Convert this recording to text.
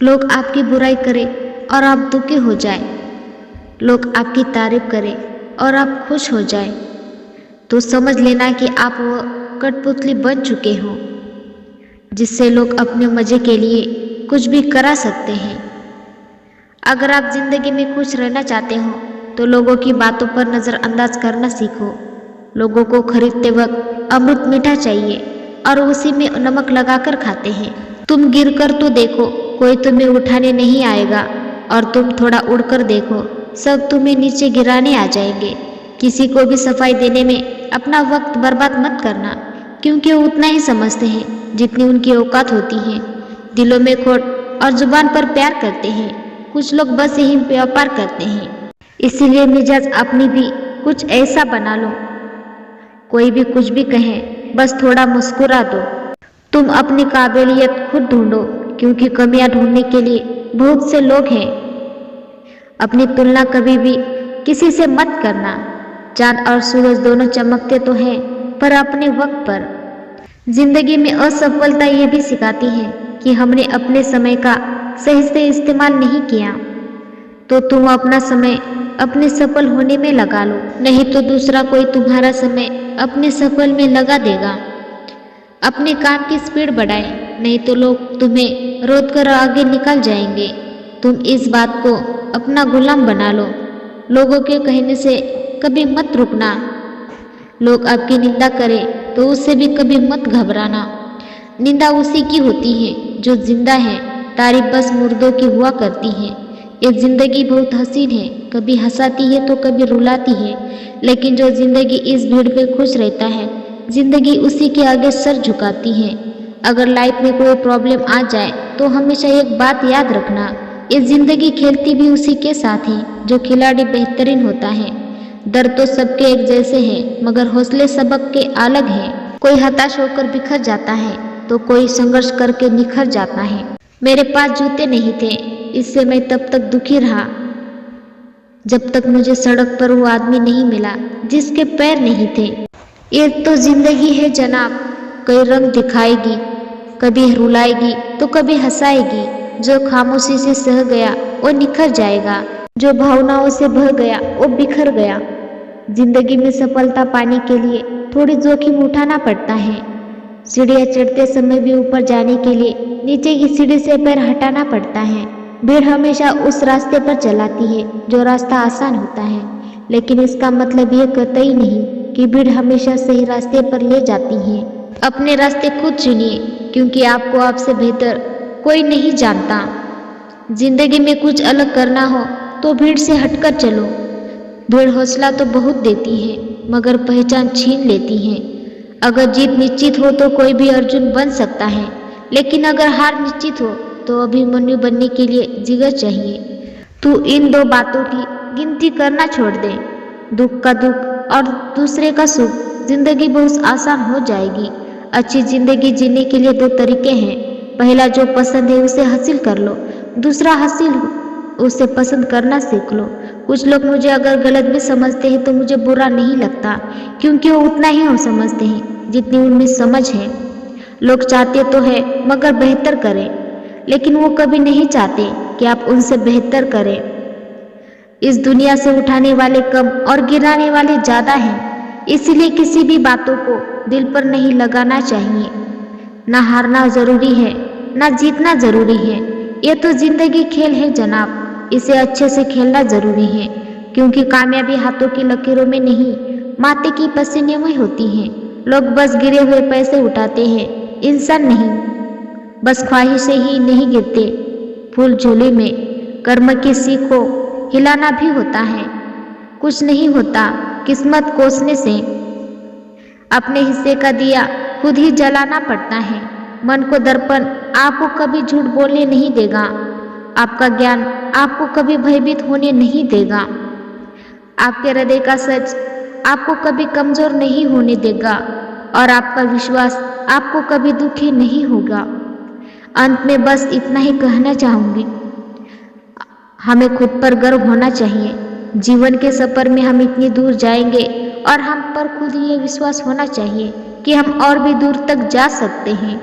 लोग आपकी बुराई करें और आप दुखी हो जाए, लोग आपकी तारीफ करें और आप खुश हो जाए, तो समझ लेना कि आप वो कठपुतली बन चुके हो जिससे लोग अपने मज़े के लिए कुछ भी करा सकते हैं। अगर आप जिंदगी में खुश रहना चाहते हो तो लोगों की बातों पर नज़रअंदाज करना सीखो। लोगों को खरीदते वक्त अमृत मीठा चाहिए और उसी में नमक लगाकर खाते हैं। तुम गिरकर तो देखो, कोई तुम्हें उठाने नहीं आएगा, और तुम थोड़ा उड़कर देखो, सब तुम्हें नीचे गिराने आ जाएंगे। किसी को भी सफाई देने में अपना वक्त बर्बाद मत करना, क्योंकि वो उतना ही समझते हैं जितनी उनकी औकात होती है। दिलों में खोट और जुबान पर प्यार करते हैं, कुछ लोग बस यही व्यापार करते हैं। इसीलिए मिजाज अपनी भी कुछ ऐसा बना लो, कोई भी कुछ भी कहे बस थोड़ा मुस्कुरा दो। तुम अपनी काबिलियत खुद ढूंढो, क्योंकि कमियां ढूंढने के लिए बहुत से लोग हैं। अपनी तुलना कभी भी किसी से मत करना। चांद और सूरज दोनों चमकते तो हैं, पर अपने वक्त पर। जिंदगी में असफलता ये भी सिखाती है कि हमने अपने समय का सही से इस्तेमाल नहीं किया। तो तुम अपना समय अपने सफल होने में लगा लो, नहीं तो दूसरा कोई तुम्हारा समय अपने सफल में लगा देगा। अपने काम की स्पीड बढ़ाए, नहीं तो लोग तुम्हें रोक कर आगे निकल जाएंगे। तुम इस बात को अपना गुलाम बना लो, लोगों के कहने से कभी मत रुकना। लोग आपकी निंदा करें तो उससे भी कभी मत घबराना। निंदा उसी की होती है जो जिंदा है, तारीफ बस मुर्दों की हुआ करती है। ये जिंदगी बहुत हसीन है, कभी हंसाती है तो कभी रुलाती है, लेकिन जो जिंदगी इस भीड़ में खुश रहता है, जिंदगी उसी के आगे सर झुकाती है। अगर लाइफ में कोई प्रॉब्लम आ जाए तो हमेशा एक बात याद रखना, ये जिंदगी खेलती भी उसी के साथ है जो खिलाड़ी बेहतरीन होता है। दर्द तो सबके एक जैसे हैं, मगर हौसले सबके अलग हैं। कोई हताश होकर बिखर जाता है तो कोई संघर्ष करके निखर जाता है। मेरे पास जूते नहीं थे, इससे मैं तब तक दुखी रहा जब तक मुझे सड़क पर वो आदमी नहीं मिला जिसके पैर नहीं थे। ये तो जिंदगी है जनाब, कई रंग दिखाएगी, कभी रुलाएगी तो कभी हंसाएगी। जो खामोशी से सह गया वो निखर जाएगा, जो भावनाओं से बह गया वो बिखर गया। जिंदगी में सफलता पाने के लिए थोड़ी जोखिम उठाना पड़ता है। सीढ़ियाँ चढ़ते समय भी ऊपर जाने के लिए नीचे की सीढ़ी से पैर हटाना पड़ता है। भीड़ हमेशा उस रास्ते पर चलाती है जो रास्ता आसान होता है, लेकिन इसका मतलब ये कतई नहीं कि भीड़ हमेशा सही रास्ते पर ले जाती है। अपने रास्ते खुद चुनिए, क्योंकि आपको आपसे बेहतर कोई नहीं जानता। जिंदगी में कुछ अलग करना हो तो भीड़ से हटकर चलो। भीड़ हौसला तो बहुत देती है, मगर पहचान छीन लेती है। अगर जीत निश्चित हो तो कोई भी अर्जुन बन सकता है, लेकिन अगर हार निश्चित हो तो अभिमन्यु बनने के लिए जिगर चाहिए। तू इन दो बातों की गिनती करना छोड़ दे, दुख का दुख और दूसरे का सुख, जिंदगी बहुत आसान हो जाएगी। अच्छी जिंदगी जीने के लिए दो तरीके हैं, पहला जो पसंद है उसे हासिल कर लो, दूसरा हासिल उसे पसंद करना सीख लो। कुछ लोग मुझे अगर गलत भी समझते हैं तो मुझे बुरा नहीं लगता, क्योंकि वो उतना ही हम समझते हैं जितनी उनमें समझ है। लोग चाहते तो है मगर बेहतर करें, लेकिन वो कभी नहीं चाहते कि आप उनसे बेहतर करें। इस दुनिया से उठाने वाले कम और गिराने वाले ज़्यादा हैं, इसलिए किसी भी बातों को दिल पर नहीं लगाना चाहिए। ना हारना ज़रूरी है, ना जीतना ज़रूरी है। ये तो ज़िंदगी खेल है जनाब, इसे अच्छे से खेलना ज़रूरी है, क्योंकि कामयाबी हाथों की लकीरों में नहीं, माथे की पसीने में होती है। लोग बस गिरे हुए पैसे उठाते हैं, इंसान नहीं। बस ख्वाहिशें ही नहीं गिरते फूल झोले में, कर्म की सीख को हिलाना भी होता है। कुछ नहीं होता किस्मत कोसने से, अपने हिस्से का दिया खुद ही जलाना पड़ता है। मन को दर्पण आपको कभी झूठ बोलने नहीं देगा, आपका ज्ञान आपको कभी भयभीत होने नहीं देगा, आपके हृदय का सच आपको कभी कमजोर नहीं होने देगा, और आपका विश्वास आपको कभी दुखी नहीं होगा। अंत में बस इतना ही कहना चाहूँगी, हमें खुद पर गर्व होना चाहिए। जीवन के सफर में हम इतनी दूर जाएंगे और हम पर खुद ये विश्वास होना चाहिए कि हम और भी दूर तक जा सकते हैं।